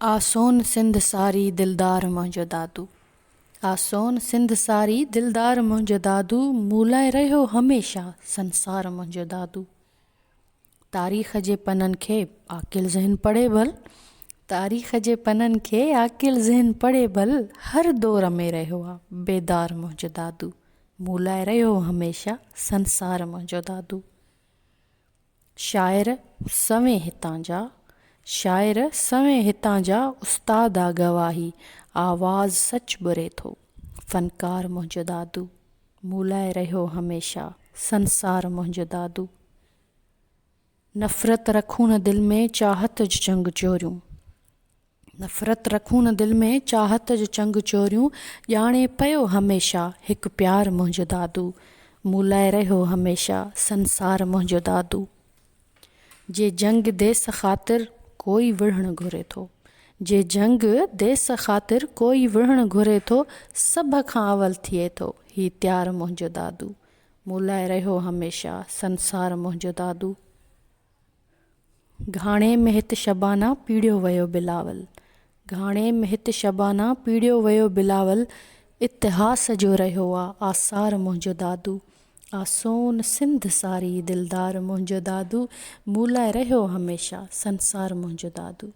आसोन सिंध सारी दिलदार मुंहिंजो दादू। आसोन सिंध सारी दिलदार मुंहिंजो दादू, मूं लाइ रहियो हमेशह संसार मुंहिंजो दादू। तारीख़ जे पननि खे आकिल ज़हन पढ़े भल, तारीख़ जे पननि खे आकिल ज़हन पढ़े भल, हर दौर में रहियो आहे बेदार मुंहिंजो दादू। मूं लाइ रहियो हमेशह संसार मुंहिंजो दादू। शाइर सवें हितां जा, शाइर सवें हितां जा, उस्ताद आ गवाही, आवाज़ सच बुरे थो, फ़नकार मुंहिंजो दादू। मूं लाइ रहियो हमेशह संसार मुंहिंजो दादू। नफ़रत रखूं न दिलि में चाहत जो चंग चोरियूं, नफ़रत रखूं न दिलि में चाहत जो चंग चोरियूं, ॼाणे पियो हमेशह हिकु प्यार मुंहिंजो दादू। मूं लाइ रहियो हमेशह संसार मुंहिंजो दादू। जे जंग देस ख़ातिर कोई विढ़ण घुरे थो, जे जंग देस ख़ातिर कोई विढ़ण घुरे थो, सभ खां अवल थिए थो ही त्यार मुंहिंजो दादू। मूं लाइ रहियो हमेशह संसार मुंहिंजो दादू। घाणे में हिते शबाना पीड़ियो वियो बिलावल, घाणे में हिते शबाना पीड़ियो वियो बिलावल, इतिहास जो रहियो आहे आसार मुंहिंजो दादू। आसोन सिंध सारी दिलदार मुंहिंजो दादू, मूं लाइ रहियो हमेशह संसार मुंहिंजो दादू।